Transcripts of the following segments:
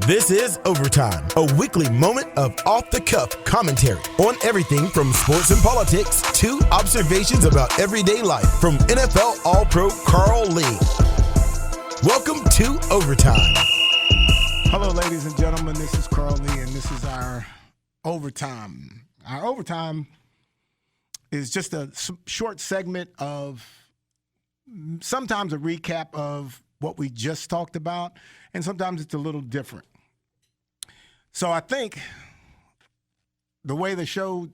This is Overtime, a weekly moment of off-the-cuff commentary on everything from sports and politics to observations about everyday life from NFL All-Pro Carl Lee. Welcome to Overtime. Hello, ladies and gentlemen. This is Carl Lee, and this is our Overtime. Our Overtime is just a short segment of sometimes a recap of what we just talked about, and sometimes it's a little different. So I think the way the show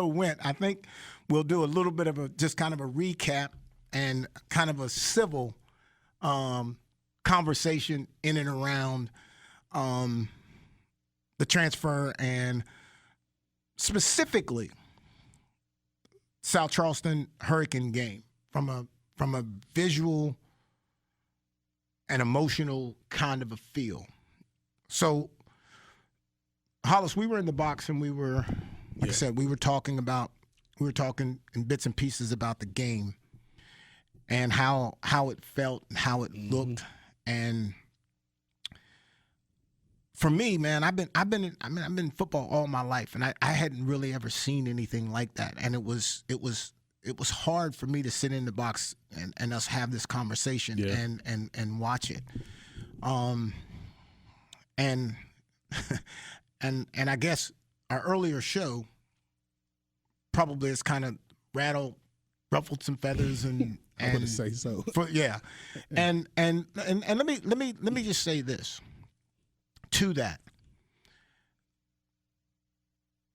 went, I think we'll do a little bit of a just kind of a recap and kind of a civil conversation in and around the transfer and specifically South Charleston Hurricane game from a visual and emotional kind of a feel. So, Hollis, we were in the box and we were, like I said, we were talking in bits and pieces about the game and how it felt and how it looked. And for me, man, I've been in football all my life, and I hadn't really ever seen anything like that. And it was hard for me to sit in the box and us have this conversation and watch it. And I guess our earlier show probably has kind of ruffled some feathers and I would say so. And let me just say this to that.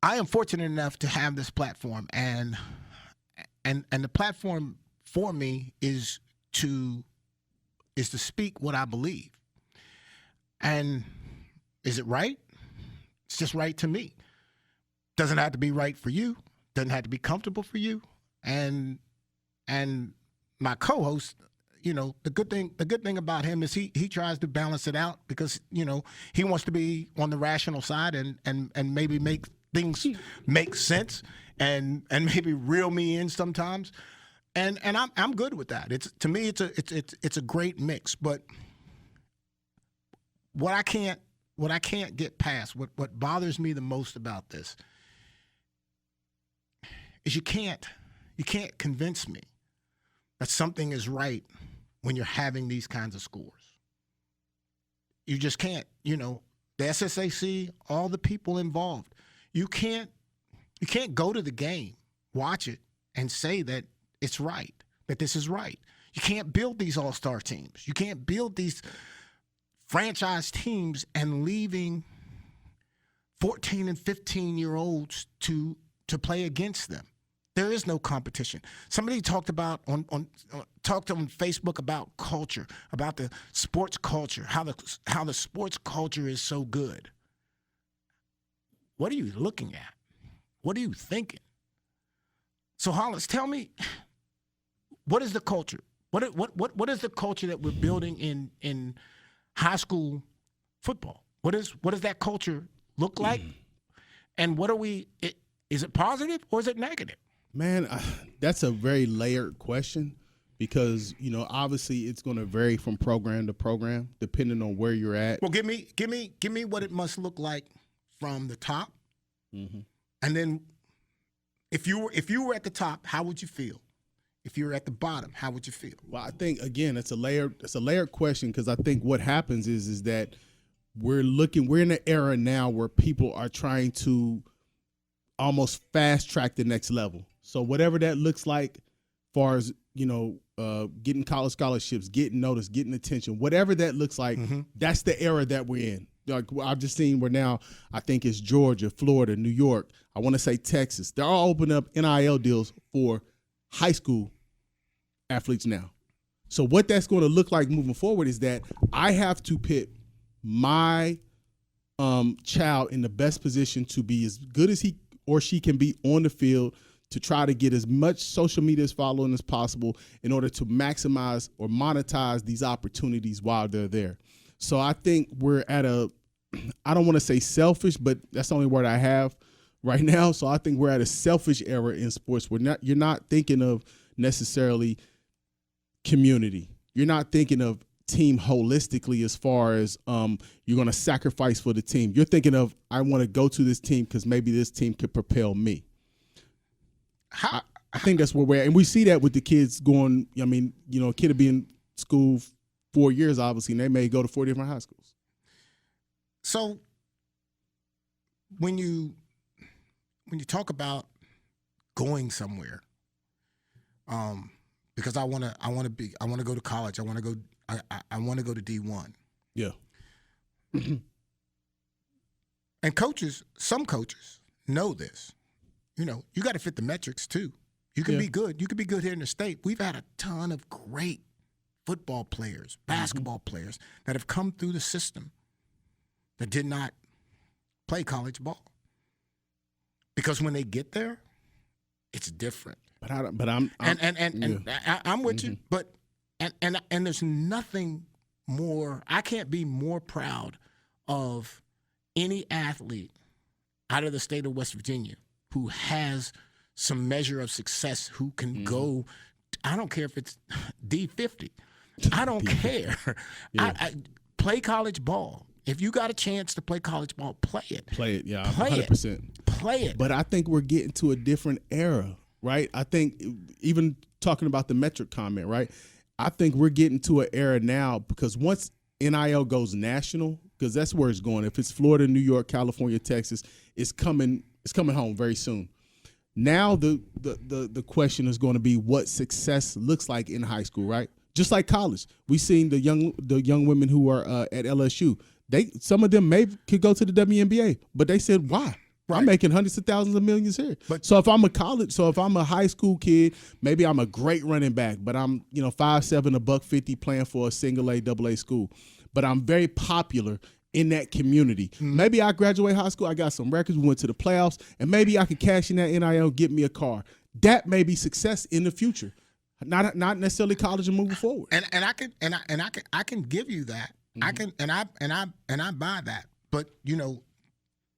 I am fortunate enough to have this platform, and the platform for me is to speak what I believe. And is it right? It's just right to me. Doesn't have to be right for you. Doesn't have to be comfortable for you. And my co-host, you know, the good thing about him is he tries to balance it out because, you know, he wants to be on the rational side and maybe make things make sense and maybe reel me in sometimes. And I'm good with that. To me it's a great mix. But what I can't get past, what bothers me the most about this is you can't convince me that something is right when you're having these kinds of scores. You just can't. You know, the SSAC, all the people involved. You can't go to the game, watch it, and say that it's right, that this is right. You can't build these all-star teams. You can't build these franchise teams and leaving 14 and 15-year-olds to play against them. There is no competition. Somebody talked about on Facebook about culture, about the sports culture, how the sports culture is so good. What are you looking at? What are you thinking? So Hollis, tell me, what is the culture? What is the culture that we're building in high school football? What does that culture look like? And what are we? Is it positive or is it negative? Man, that's a very layered question because, you know, obviously it's going to vary from program to program depending on where you're at. Well, give me what it must look like from the top, and then if you were at the top, how would you feel? If you were at the bottom, how would you feel? Well, I think again, it's a layered question because I think what happens is that we're in an era now where people are trying to almost fast track the next level. So whatever that looks like, as far as, you know, getting college scholarships, getting noticed, getting attention, whatever that looks like, that's the era that we're in. Like I've just seen where now I think it's Georgia, Florida, New York. I want to say Texas. They're all opening up NIL deals for high school athletes now. So what that's going to look like moving forward is that I have to put my child in the best position to be as good as he or she can be on the field to try to get as much social media following as possible in order to maximize or monetize these opportunities while they're there. So I think we're at I don't want to say selfish, but that's the only word I have right now. So I think we're at a selfish era in sports. You're not thinking of necessarily community. You're not thinking of team holistically as far as you're going to sacrifice for the team. You're thinking of, I want to go to this team because maybe this team could propel me. I think that's where we're at. And we see that with the kids going, I mean, a kid will be in school 4 years, obviously, and they may go to 4 different high schools. So when you talk about going somewhere, because I want to go to college. I want to go to D1. Yeah. And some coaches know this. You got to fit the metrics too. You can be good. You can be good here in the state. We've had a ton of great football players, basketball players that have come through the system that did not play college ball. Because when they get there, it's different. But I'm with you. But and there's nothing more. I can't be more proud of any athlete out of the state of West Virginia who has some measure of success, who can go. I don't care if it's D50. I don't care. Yeah. I play college ball. If you got a chance to play college ball, play it. Play it, yeah, play 100%. It. Play it. But I think we're getting to a different era, right? I think even talking about the metric comment, right? I think we're getting to an era now because once NIL goes national, because that's where it's going. If it's Florida, New York, California, Texas, it's coming home very soon. Now the question is going to be what success looks like in high school, right? Just like college. We've seen the young women who are at LSU. Some of them could go to the WNBA, but they said, why? Right. I'm making hundreds of thousands of millions here. So if I'm a high school kid, maybe I'm a great running back, but I'm 5'7", $150 playing for a single A, double A school. But I'm very popular in that community. Mm-hmm. Maybe I graduate high school, I got some records, we went to the playoffs, and maybe I could cash in that NIL, get me a car. That may be success in the future. Not necessarily college and moving forward. And I can give you that. Mm-hmm. I buy that. But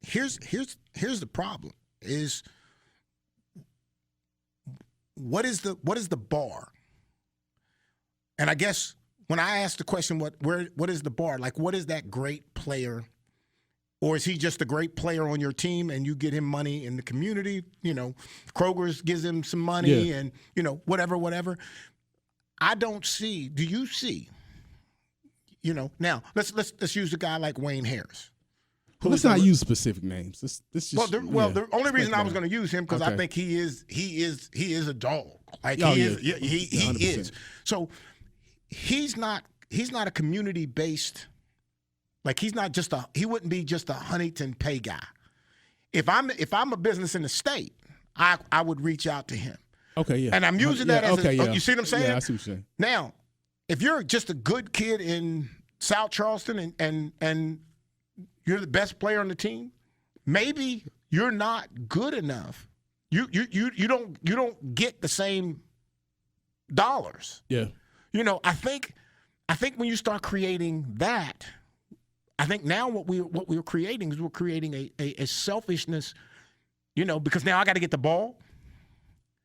here's the problem is what is the bar? And I guess when I ask the question what is the bar? Like, what is that great player? Or is he just a great player on your team and you get him money in the community? Kroger's gives him some money and, whatever. I don't see. Do you see? Now let's use a guy like Wayne Harris. Let's not use specific names. This just, the only reason I was going to use him because I think he is a dog. Like he is. So he's not a community based. Like he wouldn't be just a Huntington pay guy. If I'm a business in the state, I would reach out to him. Okay, yeah. And I'm using that as you see what I'm saying? Yeah, I see what you're saying. Now, if you're just a good kid in South Charleston and you're the best player on the team, maybe you're not good enough. You don't get the same dollars. Yeah. I think when you start creating that, I think now what we're creating is we're creating a selfishness, because now I got to get the ball.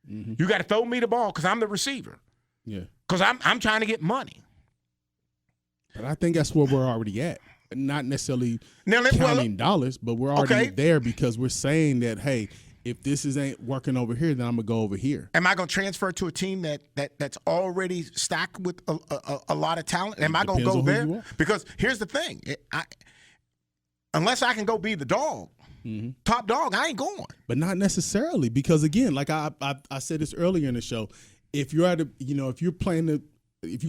Mm-hmm. You got to throw me the ball because I'm the receiver. Yeah. Because I'm trying to get money. But I think that's where we're already at. Not necessarily counting dollars, but we're already there because we're saying that, hey, if this ain't working over here, then I'm going to go over here. Am I going to transfer to a team that's already stacked with a lot of talent? Am I going to go there? Because here's the thing. Unless I can go be the dog, top dog, I ain't going. But not necessarily because, again, like I said this earlier in the show, if you're at if you're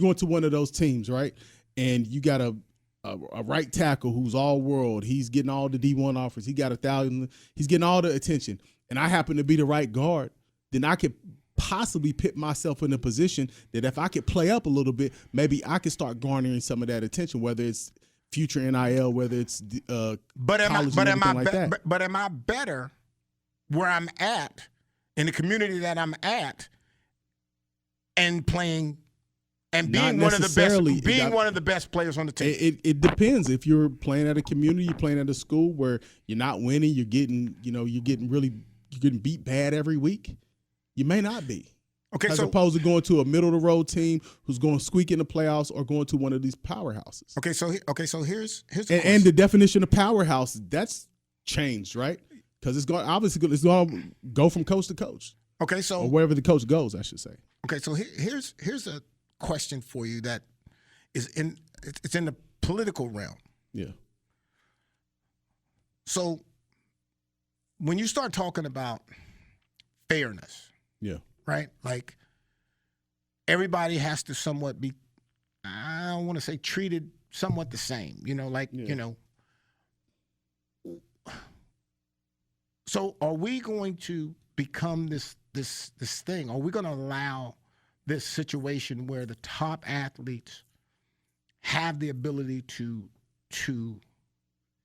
going to one of those teams, right, and you got a right tackle who's all world, he's getting all the D1 offers, he got 1,000, he's getting all the attention, and I happen to be the right guard, then I could possibly put myself in a position that if I could play up a little bit, maybe I could start garnering some of that attention, whether it's future NIL, whether it's but am I better where I'm at in the community that I'm at and playing and being one of the best players on the team? It depends. If you're playing at a community, you're playing at a school where you're not winning, you're getting beat bad every week. You may not be. Okay, as so opposed to going to a middle of the road team who's going to squeak in the playoffs or going to one of these powerhouses. so here's and the definition of powerhouse that's changed, right? Because it's going to go from coach to coach. Okay, so or wherever the coach goes, I should say. Okay, so here's a question for you that is in the political realm. Yeah. So when you start talking about fairness, yeah, right? Like everybody has to somewhat be, I don't want to say treated somewhat the same, So are we going to become this thing? Are we going to allow this situation where the top athletes have the ability to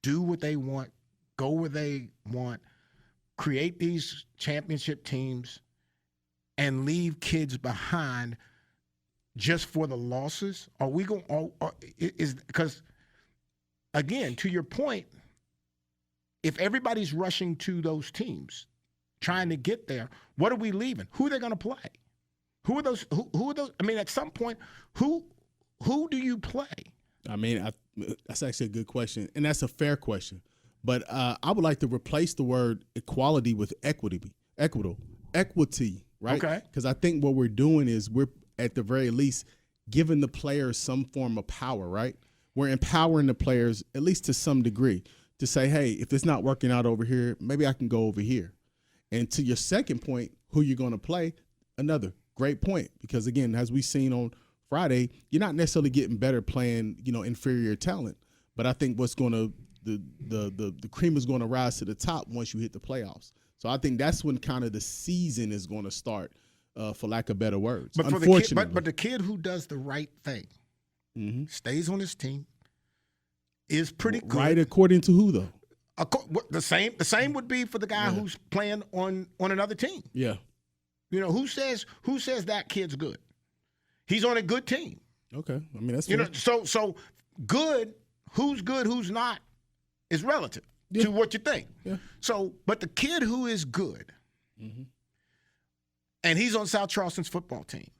do what they want, go where they want, create these championship teams, and leave kids behind just for the losses? Are we going? Because again, to your point, if everybody's rushing to those teams, trying to get there, what are we leaving? Who are they going to play? Who are those? Who are those? I mean, at some point, who do you play? I mean, that's actually a good question, and that's a fair question. But I would like to replace the word equality with equity, right? Okay. Because I think what we're doing is we're, at the very least, giving the players some form of power, right? We're empowering the players, at least to some degree, to say, hey, if it's not working out over here, maybe I can go over here. And to your second point, who you're going to play, another great point. Because, again, as we've seen on Friday, you're not necessarily getting better playing, inferior talent. But I think what's going to the cream is going to rise to the top once you hit the playoffs. So I think that's when kind of the season is going to start, for lack of better words. But unfortunately, but the kid who does the right thing, stays on his team, is pretty good. Right, according to who though? The same would be for the guy who's playing on another team. Yeah. Who says that kid's good? He's on a good team. Okay. I mean, that's fair. So good, who's not, is relative to what you think. Yeah. So, but the kid who is good, and he's on South Charleston's football team,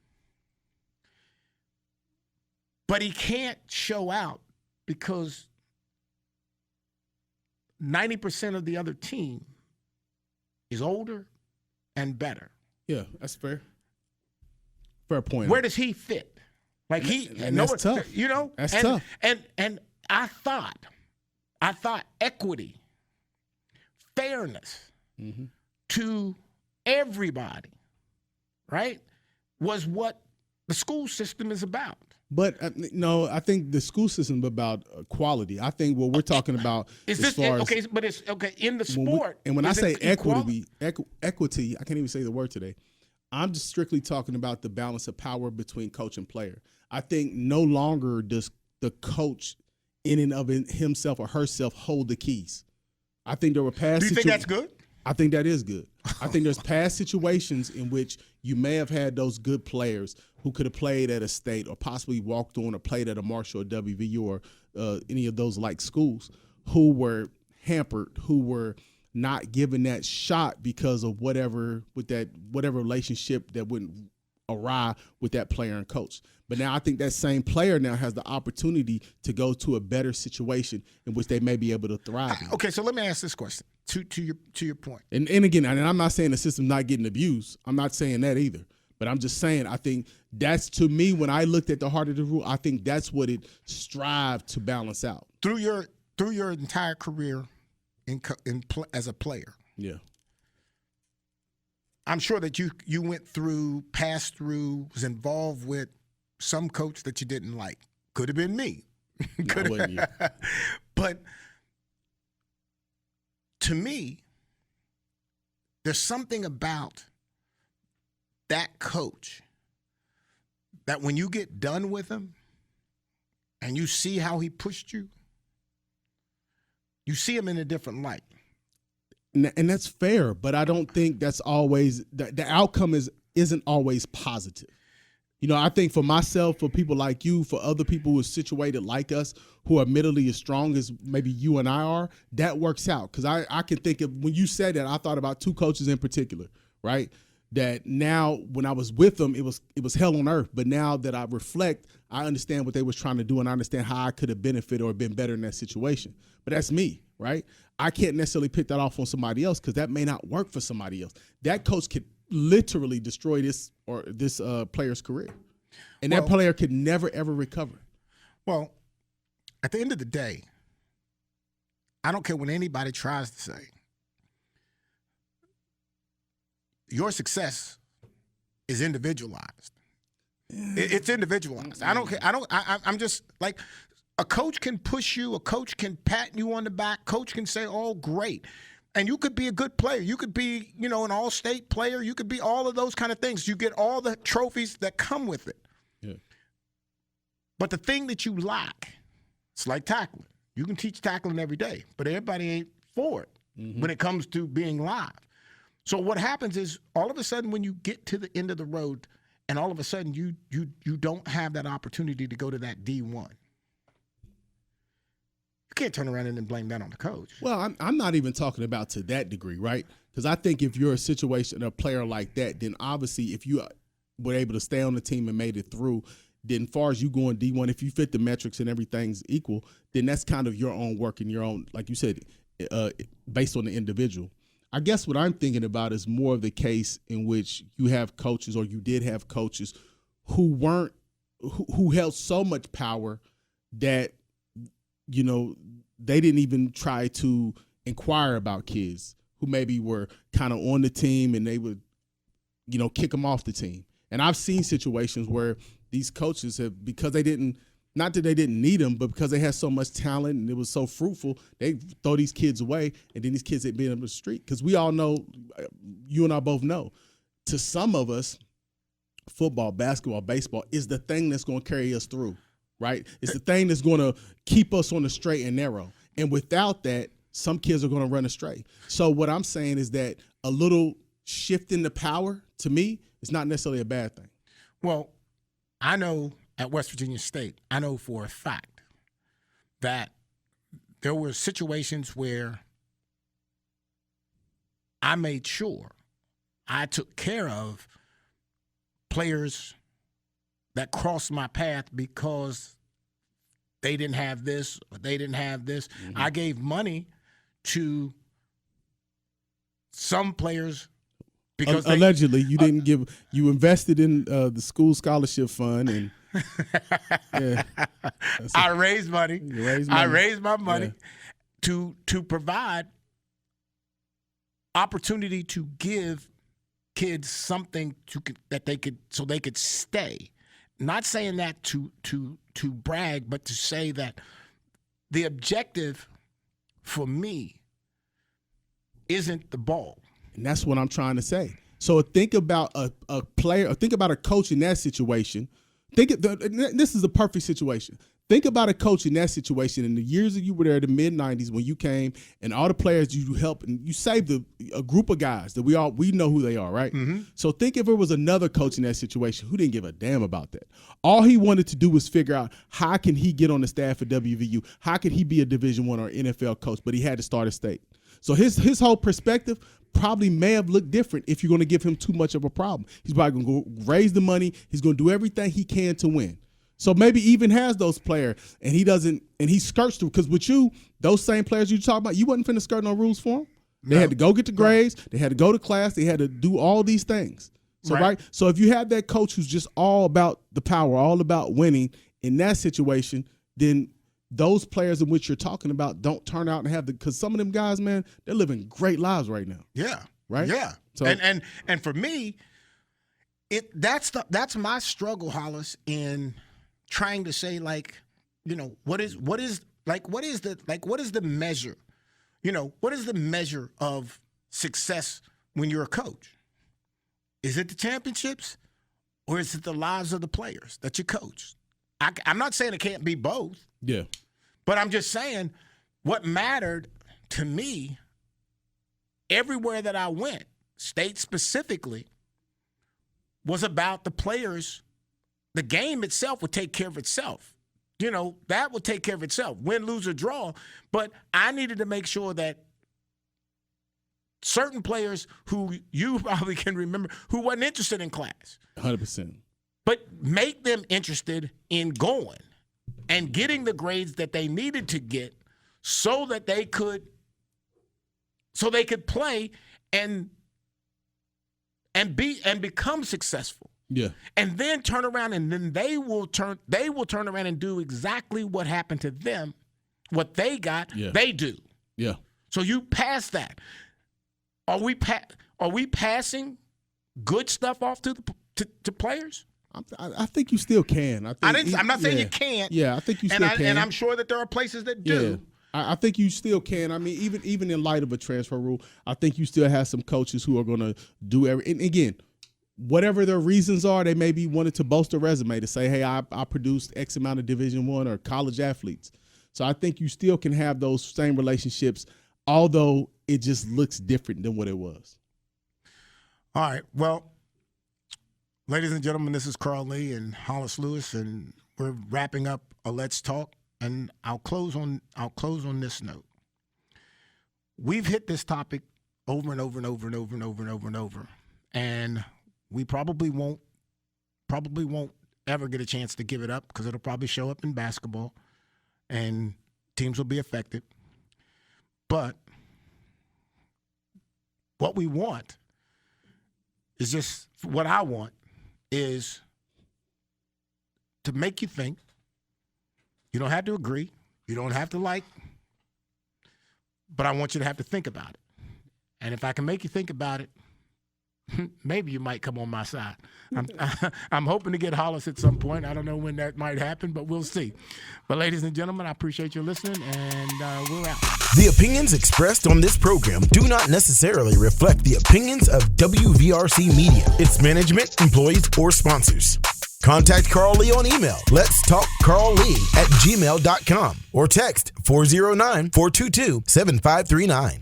but he can't show out because 90% of the other team is older and better. Yeah, that's fair. Fair point. Where does he fit? Like that's tough. That's tough. And I thought equity, fairness to everybody, right, was what the school system is about. But no, I think the school system is about quality. I think what we're talking about is this okay? But it's okay in the sport. When I say equity, I can't even say the word today. I'm just strictly talking about the balance of power between coach and player. I think no longer does the coach, in and of himself or herself, hold the keys. I think there were past. Do you think that's good? I think that is good. I think there's past situations in which you may have had those good players who could have played at a state or possibly walked on or played at a Marshall or WVU or any of those like schools who were hampered, who were not given that shot because of whatever relationship that went awry with that player and coach. But now I think that same player now has the opportunity to go to a better situation in which they may be able to thrive in. Okay, so let me ask this question to your point. And again, and I'm not saying the system's not getting abused. I'm not saying that either. But I'm just saying, I think that's, to me, when I looked at the heart of the rule, I think that's what it strived to balance out. Through your entire career as a player. Yeah. I'm sure that you passed through, was involved with some coach that you didn't like. Could have been me. No, wasn't you. But to me, there's something about that coach that when you get done with him and you see how he pushed you, you see him in a different light. And that's fair, but I don't think that's always the outcome isn't always positive. I think for myself, for people like you, for other people who are situated like us, who are mentally as strong as maybe you and I are, that works out. Because I can think of, when you said that, I thought about two coaches in particular, right? that now when I was with them, it was hell on earth. But now that I reflect, I understand what they was trying to do, and I understand how I could have benefited or been better in that situation. But that's me, right? I can't necessarily pick that off on somebody else because that may not work for somebody else. That coach could literally destroy this player's career, and that player could never ever recover. Well, at the end of the day, I don't care what anybody tries to say. Your success is individualized. It's individualized. I don't care. I'm just like, a coach can push you. A coach can pat you on the back. Coach can say, "Oh, great," and you could be a good player. You could be, an all-state player. You could be all of those kind of things. You get all the trophies that come with it. Yeah. But the thing that you lack, it's like tackling. You can teach tackling every day, but everybody ain't for it when it comes to being live. So what happens is, all of a sudden, when you get to the end of the road, and all of a sudden you don't have that opportunity to go to that D1, you can't turn around and then blame that on the coach. Well, I'm not even talking about to that degree, right? Because I think if you're a player like that, then obviously if you were able to stay on the team and made it through, then as far as you going D1, if you fit the metrics and everything's equal, then that's kind of your own work and your own, like you said, based on the individual. I guess what I'm thinking about is more of the case in which you have coaches, or you did have coaches, who held so much power that, they didn't even try to inquire about kids who maybe were kind of on the team, and they would, kick them off the team. And I've seen situations where these coaches have, because they didn't, not that they didn't need them, but because they had so much talent and it was so fruitful, they throw these kids away, and then these kids had been on the street. Because we all know, you and I both know, to some of us, football, basketball, baseball is the thing that's going to carry us through, right? It's the thing that's going to keep us on the straight and narrow. And without that, some kids are going to run astray. So what I'm saying is that a little shift in the power, to me, is not necessarily a bad thing. Well, I know at West Virginia State, I know for a fact that there were situations where I made sure I took care of players that crossed my path because they didn't have this or they didn't have this. Mm-hmm. I gave money to some players because allegedly you invested in the school scholarship fund, and I raised money. I raised my money to provide opportunity to give kids something that they could stay. Not saying that to brag, but to say that the objective for me isn't the ball. And that's what I'm trying to say. So think about a player, or think about a coach in that situation. This is a perfect situation. Think about a coach in that situation in the years that you were there, the mid-'90s, when you came, and all the players you helped, and you saved a group of guys that we know who they are, right? Mm-hmm. So think if it was another coach in that situation who didn't give a damn about that. All he wanted to do was figure out how can he get on the staff at WVU, how can he be a Division I or NFL coach, but he had to start a state. So his whole perspective probably may have looked different if you're going to give him too much of a problem. He's probably going to go raise the money. He's going to do everything he can to win. So maybe even has those players, and he skirts through. Because with you, those same players you talk about, you wasn't finna skirt no rules for them. They had to go get the grades. They had to go to class. They had to do all these things. So right. So if you have that coach who's just all about the power, all about winning in that situation, then those players in which you're talking about don't turn out and have because some of them guys, man, they're living great lives right now. Yeah. Right? Yeah. So, and for me, that's my struggle, Hollis, in trying to say, like, what is the measure? What is the measure of success when you're a coach? Is it the championships, or is it the lives of the players that you coach? I'm not saying it can't be both. Yeah. But I'm just saying what mattered to me everywhere that I went, state specifically, was about the players. The game itself would take care of itself. That would take care of itself, win, lose, or draw. But I needed to make sure that certain players who you probably can remember who wasn't interested in class. 100%. But make them interested in going and getting the grades that they needed to get so that they could play and become successful. Yeah. And then turn around and then they will turn around and do exactly what happened to them. What they got, they do. Yeah. So you pass that. Are we passing good stuff off to players? I think you still can. I'm not saying you can't. Yeah, I think you still can. And I'm sure that there are places that do. Yeah. I think you still can. I mean, even in light of a transfer rule, I think you still have some coaches who are going to do and again, whatever their reasons are, they maybe wanted to boast a resume to say, hey, I produced X amount of Division I or college athletes. So I think you still can have those same relationships, although it just looks different than what it was. All right. Well, ladies and gentlemen, this is Carl Lee and Hollis Lewis, and we're wrapping up a Let's Talk. And I'll close on this note. We've hit this topic over and over and over and over and over and over and over, and we probably won't ever get a chance to give it up because it'll probably show up in basketball, and teams will be affected. But what we want is just what I want is to make you think. You don't have to agree. You don't have to like. But I want you to have to think about it. And if I can make you think about it, maybe you might come on my side. I'm hoping to get Hollis at some point. I don't know when that might happen, but we'll see. But ladies and gentlemen, I appreciate you listening, and we're out. The opinions expressed on this program do not necessarily reflect the opinions of WVRC Media, its management, employees, or sponsors. Contact Carl Lee on email, letstalkcarllee@gmail.com, or text 409-422-7539.